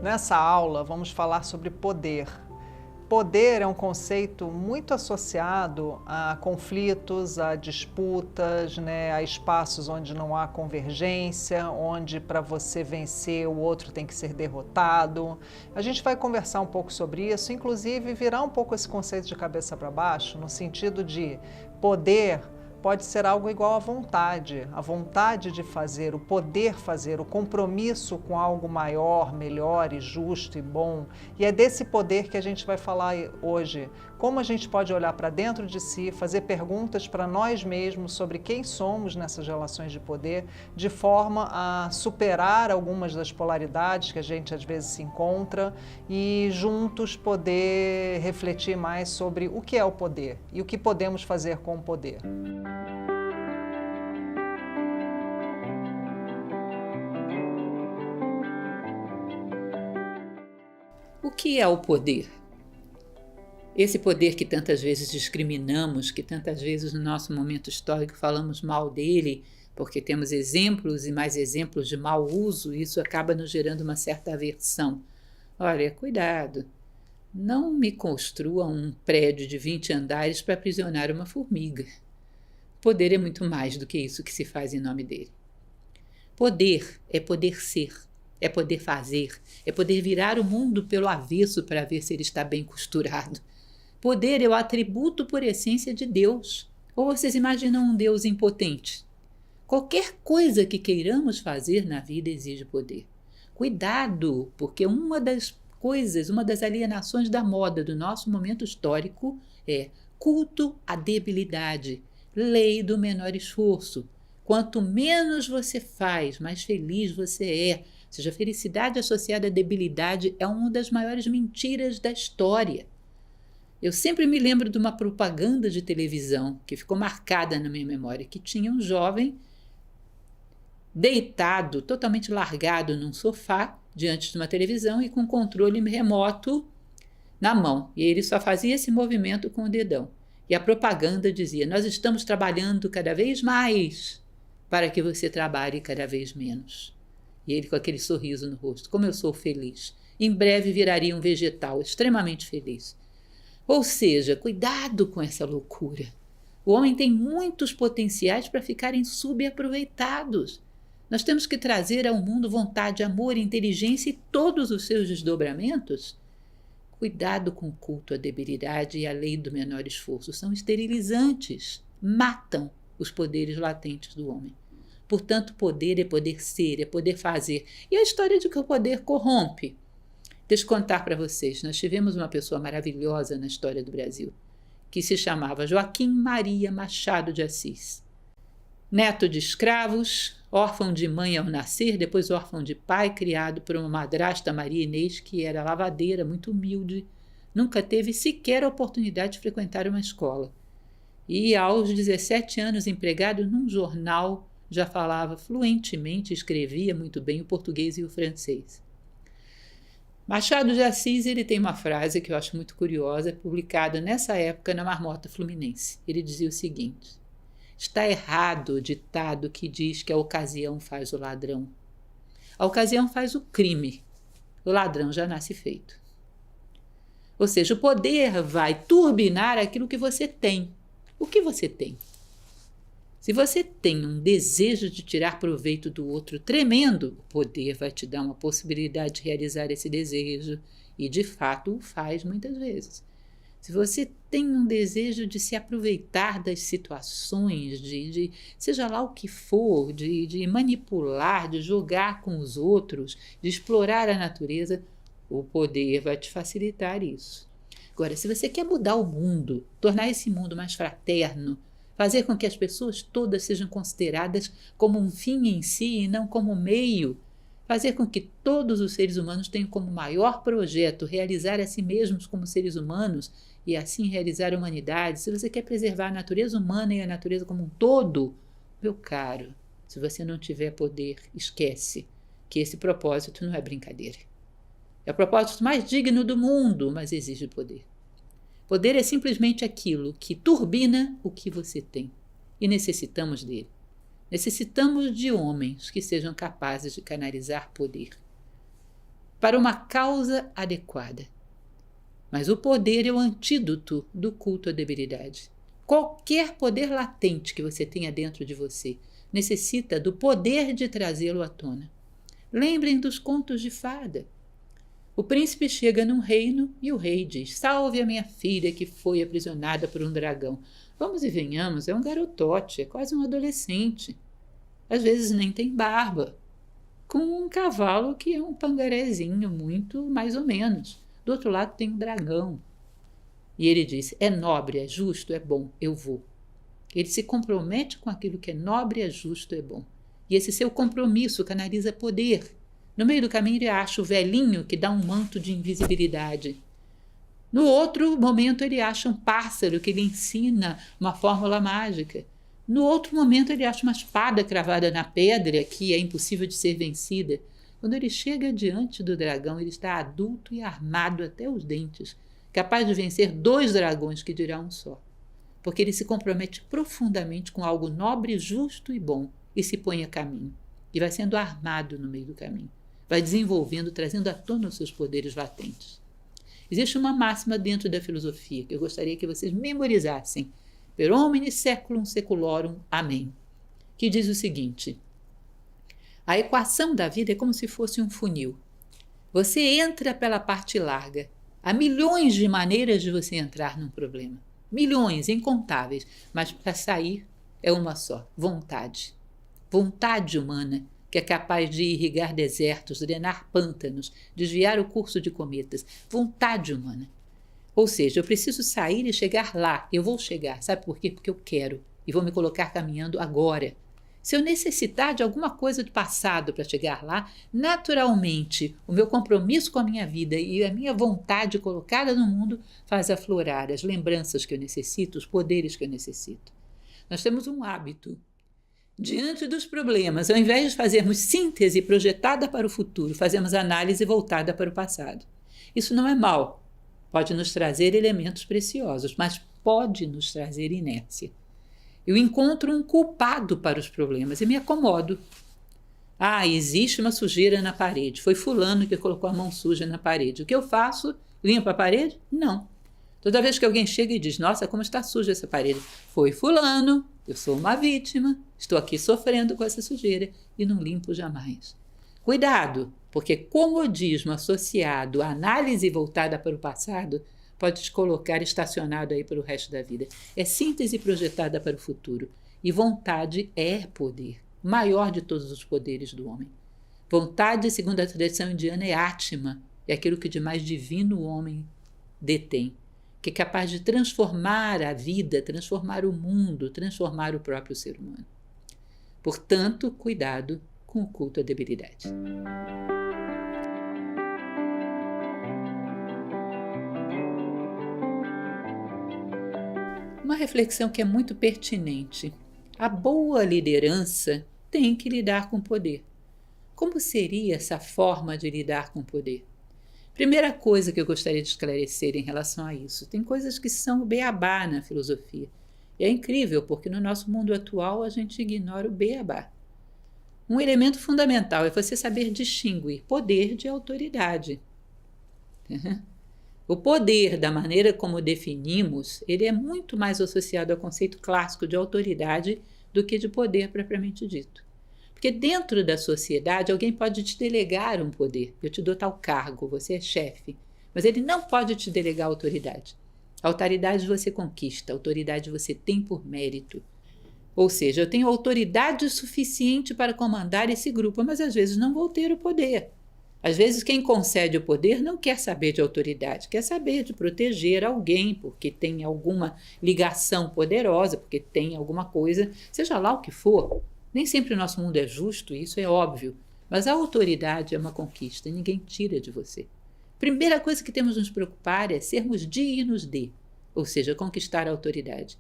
Nessa aula, vamos falar sobre poder. Poder é um conceito muito associado a conflitos, a disputas, né, a espaços onde não há convergência, onde para você vencer o outro tem que ser derrotado. A gente vai conversar um pouco sobre isso, inclusive virar um pouco esse conceito de cabeça para baixo, no sentido de poder pode ser algo igual à a vontade de fazer, o poder fazer, o compromisso com algo maior, melhor e justo e bom. E é desse poder que a gente vai falar hoje. Como a gente pode olhar para dentro de si, fazer perguntas para nós mesmos sobre quem somos nessas relações de poder, de forma a superar algumas das polaridades que a gente às vezes se encontra e juntos poder refletir mais sobre o que é o poder e o que podemos fazer com o poder. O que é o poder? Esse poder que tantas vezes discriminamos, que tantas vezes no nosso momento histórico falamos mal dele, porque temos exemplos e mais exemplos de mau uso, e isso acaba nos gerando uma certa aversão. Olha, cuidado, não me construa um prédio de 20 andares para aprisionar uma formiga. Poder é muito mais do que isso que se faz em nome dele. Poder é poder ser. É poder fazer, é poder virar o mundo pelo avesso para ver se ele está bem costurado. Poder é o atributo por essência de Deus. Ou vocês imaginam um Deus impotente? Qualquer coisa que queiramos fazer na vida exige poder. Cuidado, porque uma das alienações da moda do nosso momento histórico é culto à debilidade, lei do menor esforço. Quanto menos você faz, mais feliz você é. Ou seja, a felicidade associada à debilidade é uma das maiores mentiras da história. Eu sempre me lembro de uma propaganda de televisão que ficou marcada na minha memória, que tinha um jovem deitado, totalmente largado num sofá, diante de uma televisão e com um controle remoto na mão. E ele só fazia esse movimento com o dedão. E a propaganda dizia: nós estamos trabalhando cada vez mais para que você trabalhe cada vez menos. E ele com aquele sorriso no rosto: como eu sou feliz. Em breve viraria um vegetal extremamente feliz. Ou seja, cuidado com essa loucura. O homem tem muitos potenciais para ficarem subaproveitados. Nós temos que trazer ao mundo vontade, amor, inteligência e todos os seus desdobramentos. Cuidado com o culto à debilidade e a lei do menor esforço. São esterilizantes, matam os poderes latentes do homem. Portanto, poder é poder ser, é poder fazer. E a história de que o poder corrompe? Deixa eu contar para vocês. Nós tivemos uma pessoa maravilhosa na história do Brasil, que se chamava Joaquim Maria Machado de Assis. Neto de escravos, órfão de mãe ao nascer, depois órfão de pai, criado por uma madrasta, Maria Inês, que era lavadeira, muito humilde, nunca teve sequer a oportunidade de frequentar uma escola. E aos 17 anos, empregado num jornal, já falava fluentemente, escrevia muito bem o português e o francês. Machado de Assis, ele tem uma frase que eu acho muito curiosa, publicada nessa época na Marmota Fluminense. Ele dizia o seguinte: está errado o ditado que diz que a ocasião faz o ladrão. A ocasião faz o crime, o ladrão já nasce feito. Ou seja, o poder vai turbinar aquilo que você tem. O que você tem? Se você tem um desejo de tirar proveito do outro tremendo, o poder vai te dar uma possibilidade de realizar esse desejo e, de fato, o faz muitas vezes. Se você tem um desejo de se aproveitar das situações, de seja lá o que for, de manipular, de jogar com os outros, de explorar a natureza, o poder vai te facilitar isso. Agora, se você quer mudar o mundo, tornar esse mundo mais fraterno, fazer com que as pessoas todas sejam consideradas como um fim em si e não como meio, fazer com que todos os seres humanos tenham como maior projeto realizar a si mesmos como seres humanos e assim realizar a humanidade, se você quer preservar a natureza humana e a natureza como um todo, meu caro, se você não tiver poder, esquece que esse propósito não é brincadeira. É o propósito mais digno do mundo, mas exige poder. Poder é simplesmente aquilo que turbina o que você tem. E necessitamos dele. Necessitamos de homens que sejam capazes de canalizar poder para uma causa adequada. Mas o poder é o antídoto do culto à debilidade. Qualquer poder latente que você tenha dentro de você necessita do poder de trazê-lo à tona. Lembrem dos contos de fada. O príncipe chega num reino e o rei diz: salve a minha filha que foi aprisionada por um dragão. Vamos e venhamos, é um garotote, é quase um adolescente. Às vezes nem tem barba. Com um cavalo que é um pangarezinho, muito mais ou menos. Do outro lado tem um dragão. E ele diz: é nobre, é justo, é bom, eu vou. Ele se compromete com aquilo que é nobre, é justo, é bom. E esse seu compromisso canaliza poder. No meio do caminho ele acha o velhinho que dá um manto de invisibilidade. No outro momento ele acha um pássaro que lhe ensina uma fórmula mágica. No outro momento ele acha uma espada cravada na pedra que é impossível de ser vencida. Quando ele chega diante do dragão, ele está adulto e armado até os dentes, capaz de vencer 2 dragões, que dirá um só. Porque ele se compromete profundamente com algo nobre, justo e bom e se põe a caminho. E vai sendo armado no meio do caminho. Vai desenvolvendo, trazendo à tona os seus poderes latentes. Existe uma máxima dentro da filosofia que eu gostaria que vocês memorizassem. Per homine seculum seculorum, amém. Que diz o seguinte: a equação da vida é como se fosse um funil. Você entra pela parte larga. Há milhões de maneiras de você entrar num problema. Milhões, incontáveis. Mas para sair é uma só: vontade. Vontade humana, que é capaz de irrigar desertos, drenar pântanos, desviar o curso de cometas. Vontade humana. Ou seja, eu preciso sair e chegar lá. Eu vou chegar. Sabe por quê? Porque eu quero. E vou me colocar caminhando agora. Se eu necessitar de alguma coisa do passado para chegar lá, naturalmente o meu compromisso com a minha vida e a minha vontade colocada no mundo faz aflorar as lembranças que eu necessito, os poderes que eu necessito. Nós temos um hábito. Diante dos problemas, ao invés de fazermos síntese projetada para o futuro, fazemos análise voltada para o passado. Isso não é mal. Pode nos trazer elementos preciosos, mas pode nos trazer inércia. Eu encontro um culpado para os problemas e me acomodo. Ah, existe uma sujeira na parede. Foi fulano que colocou a mão suja na parede. O que eu faço? Limpo a parede? Não. Toda vez que alguém chega e diz: nossa, como está suja essa parede? Foi fulano, eu sou uma vítima, estou aqui sofrendo com essa sujeira e não limpo jamais. Cuidado, porque comodismo associado à análise voltada para o passado pode te colocar estacionado aí para o resto da vida. É síntese projetada para o futuro. E vontade é poder, maior de todos os poderes do homem. Vontade, segundo a tradição indiana, é Atma, é aquilo que de mais divino o homem detém, que é capaz de transformar a vida, transformar o mundo, transformar o próprio ser humano. Portanto, cuidado com o culto à debilidade. Uma reflexão que é muito pertinente. A boa liderança tem que lidar com poder. Como seria essa forma de lidar com poder? Primeira coisa que eu gostaria de esclarecer em relação a isso: tem coisas que são o beabá na filosofia. E é incrível, porque no nosso mundo atual a gente ignora o beabá. Um elemento fundamental é você saber distinguir poder de autoridade. O poder, da maneira como definimos, ele é muito mais associado ao conceito clássico de autoridade do que de poder propriamente dito. Porque dentro da sociedade alguém pode te delegar um poder. Eu te dou tal cargo, você é chefe. Mas ele não pode te delegar autoridade. A autoridade você conquista, a autoridade você tem por mérito. Ou seja, eu tenho autoridade suficiente para comandar esse grupo, mas às vezes não vou ter o poder. Às vezes quem concede o poder não quer saber de autoridade, quer saber de proteger alguém, porque tem alguma ligação poderosa, porque tem alguma coisa, seja lá o que for. Nem sempre o nosso mundo é justo, isso é óbvio, mas a autoridade é uma conquista, ninguém tira de você. Primeira coisa que temos de nos preocupar é sermos dignos de, ou seja, conquistar a autoridade.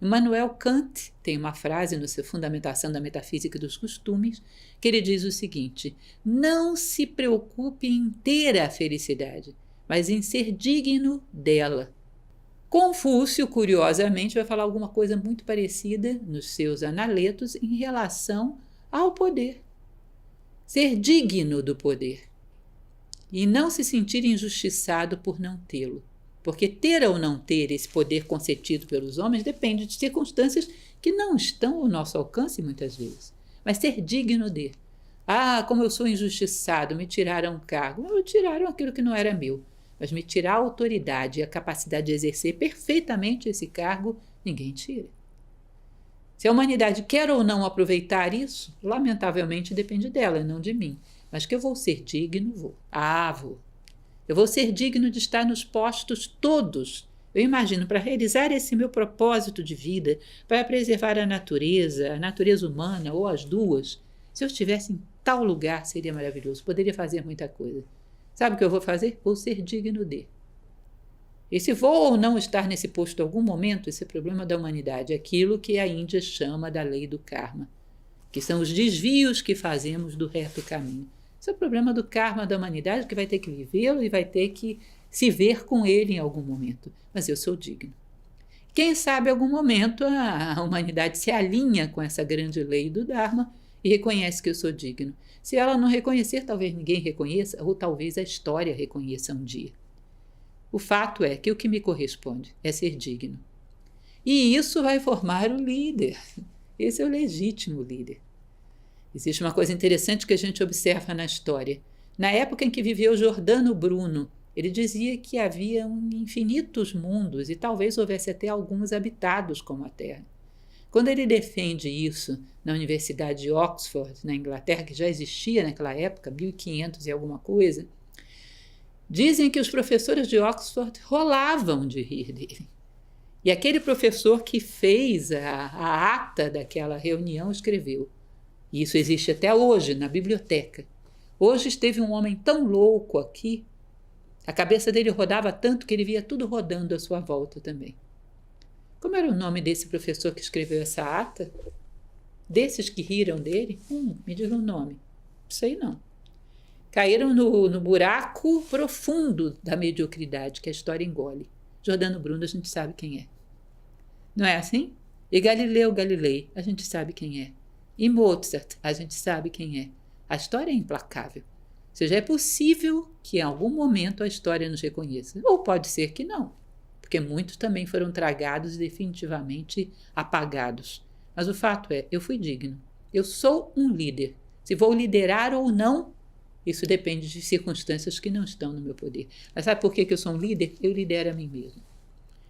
Immanuel Kant tem uma frase no seu Fundamentação da Metafísica dos Costumes que ele diz o seguinte: não se preocupe em ter a felicidade, mas em ser digno dela. Confúcio, curiosamente, vai falar alguma coisa muito parecida nos seus Analetos em relação ao poder. Ser digno do poder e não se sentir injustiçado por não tê-lo. Porque ter ou não ter esse poder concedido pelos homens depende de circunstâncias que não estão ao nosso alcance muitas vezes. Mas ser digno de. Como eu sou injustiçado, me tiraram um cargo. Me tiraram aquilo que não era meu. Mas me tirar a autoridade e a capacidade de exercer perfeitamente esse cargo, ninguém tira. Se a humanidade quer ou não aproveitar isso, lamentavelmente depende dela, não de mim. Mas que eu vou ser digno, vou. Vou. Eu vou ser digno de estar nos postos todos. Eu imagino, para realizar esse meu propósito de vida, para preservar a natureza humana ou as duas, se eu estivesse em tal lugar, seria maravilhoso, poderia fazer muita coisa. Sabe o que eu vou fazer? Vou ser digno de. E se vou ou não estar nesse posto em algum momento, esse é problema da humanidade, aquilo que a Índia chama da lei do karma, que são os desvios que fazemos do reto caminho. Esse é o problema do karma da humanidade, que vai ter que vivê-lo e vai ter que se ver com ele em algum momento. Mas eu sou digno. Quem sabe em algum momento a humanidade se alinha com essa grande lei do Dharma e reconhece que eu sou digno. Se ela não reconhecer, talvez ninguém reconheça, ou talvez a história reconheça um dia. O fato é que o que me corresponde é ser digno. E isso vai formar o líder. Esse é o legítimo líder. Existe uma coisa interessante que a gente observa na história. Na época em que viveu Giordano Bruno, ele dizia que havia infinitos mundos e talvez houvesse até alguns habitados como a Terra. Quando ele defende isso na Universidade de Oxford, na Inglaterra, que já existia naquela época, 1500 e alguma coisa, dizem que os professores de Oxford rolavam de rir dele. E aquele professor que fez a ata daquela reunião escreveu. E isso existe até hoje na biblioteca. Hoje esteve um homem tão louco aqui, a cabeça dele rodava tanto que ele via tudo rodando à sua volta também. Como era o nome desse professor que escreveu essa ata? Desses que riram dele? Me diga o nome. Não sei não. Caíram no buraco profundo da mediocridade que a história engole. Giordano Bruno, a gente sabe quem é. Não é assim? E Galileu Galilei, a gente sabe quem é. E Mozart, a gente sabe quem é. A história é implacável. Ou seja, é possível que em algum momento a história nos reconheça. Ou pode ser que não, porque muitos também foram tragados e definitivamente apagados. Mas o fato é, eu fui digno. Eu sou um líder. Se vou liderar ou não, isso depende de circunstâncias que não estão no meu poder. Mas sabe por que eu sou um líder? Eu lidero a mim mesmo.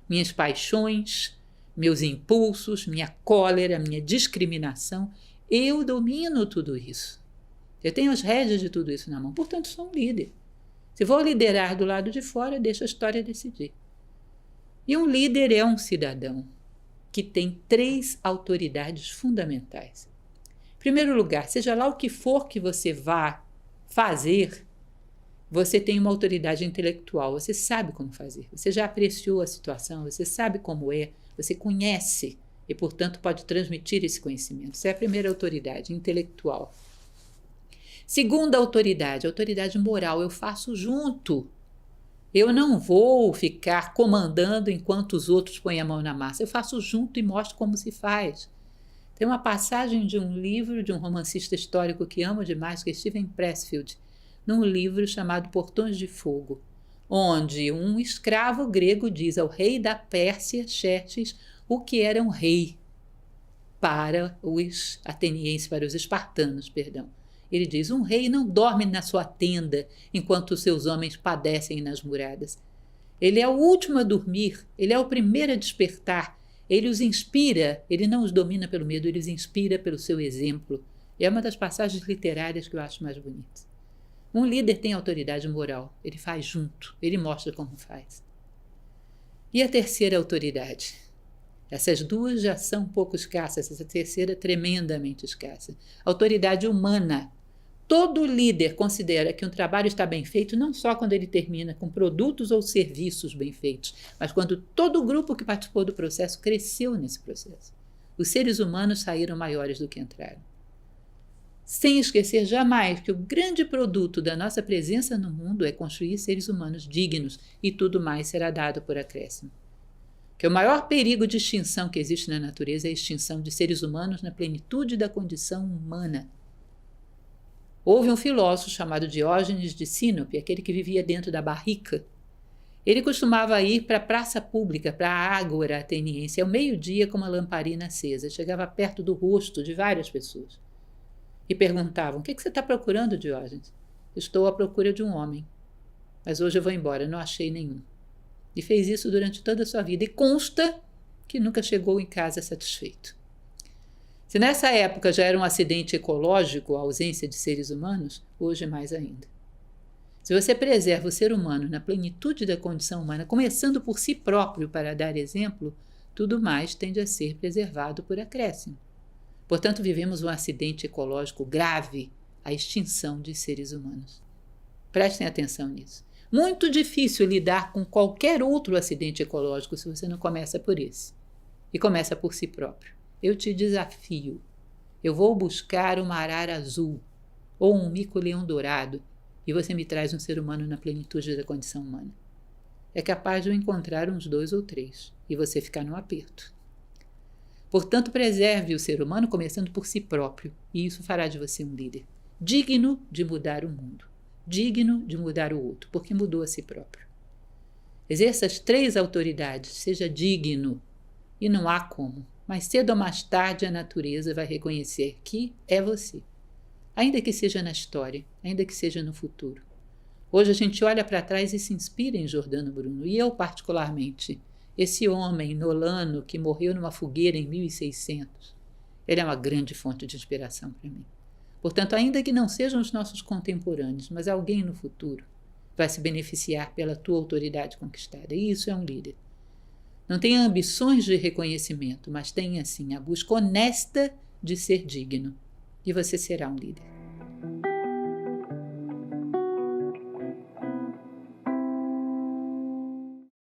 Minhas paixões, meus impulsos, minha cólera, minha discriminação, eu domino tudo isso. Eu tenho as rédeas de tudo isso na mão, portanto sou um líder. Se vou liderar do lado de fora, deixa a história decidir. E um líder é um cidadão que tem 3 autoridades fundamentais. Em primeiro lugar, seja lá o que for que você vá fazer, você tem uma autoridade intelectual, você sabe como fazer, você já apreciou a situação, você sabe como é, você conhece e, portanto, pode transmitir esse conhecimento. Essa é a primeira autoridade, intelectual. Segunda autoridade, autoridade moral, eu faço junto. Eu não vou ficar comandando enquanto os outros põem a mão na massa. Eu faço junto e mostro como se faz. Tem uma passagem de um livro de um romancista histórico que amo demais, que é Steven Pressfield, num livro chamado Portões de Fogo, onde um escravo grego diz ao rei da Pérsia, Xerxes, o que era um rei para os atenienses, para os espartanos, perdão. Ele diz, um rei não dorme na sua tenda enquanto os seus homens padecem nas muralhas. Ele é o último a dormir, ele é o primeiro a despertar, ele os inspira, ele não os domina pelo medo, ele os inspira pelo seu exemplo. E é uma das passagens literárias que eu acho mais bonitas. Um líder tem autoridade moral, ele faz junto, ele mostra como faz. E a terceira autoridade? Essas duas já são um pouco escassas, essa terceira é tremendamente escassa. Autoridade humana. Todo líder considera que um trabalho está bem feito não só quando ele termina com produtos ou serviços bem feitos, mas quando todo o grupo que participou do processo cresceu nesse processo. Os seres humanos saíram maiores do que entraram. Sem esquecer jamais que o grande produto da nossa presença no mundo é construir seres humanos dignos e tudo mais será dado por acréscimo. que o maior perigo de extinção que existe na natureza é a extinção de seres humanos na plenitude da condição humana. Houve um filósofo chamado Diógenes de Sinope, aquele que vivia dentro da barrica. Ele costumava ir para a praça pública, para a ágora ateniense, ao meio-dia com uma lamparina acesa. Chegava perto do rosto de várias pessoas e perguntavam: o que você está procurando, Diógenes? Estou à procura de um homem, mas hoje eu vou embora, não achei nenhum. E fez isso durante toda a sua vida e consta que nunca chegou em casa satisfeito. Se nessa época já era um acidente ecológico a ausência de seres humanos, hoje mais ainda. Se você preserva o ser humano na plenitude da condição humana, começando por si próprio para dar exemplo, tudo mais tende a ser preservado por acréscimo. Portanto, vivemos um acidente ecológico grave, a extinção de seres humanos. Prestem atenção nisso. Muito difícil lidar com qualquer outro acidente ecológico se você não começa por esse. E começa por si próprio. Eu te desafio. Eu vou buscar uma arara azul ou um mico-leão dourado e você me traz um ser humano na plenitude da condição humana. É capaz de eu encontrar uns 2 ou 3 e você ficar no aperto. Portanto, preserve o ser humano começando por si próprio e isso fará de você um líder digno de mudar o mundo, digno de mudar o outro, porque mudou a si próprio. Exerça as 3 autoridades, seja digno e não há como. Mas cedo ou mais tarde a natureza vai reconhecer que é você. Ainda que seja na história, ainda que seja no futuro. Hoje a gente olha para trás e se inspira em Giordano Bruno. E eu particularmente, esse homem nolano que morreu numa fogueira em 1600, ele é uma grande fonte de inspiração para mim. Portanto, ainda que não sejam os nossos contemporâneos, mas alguém no futuro vai se beneficiar pela tua autoridade conquistada. E isso é um líder. Não tenha ambições de reconhecimento, mas tenha, sim, a busca honesta de ser digno. E você será um líder.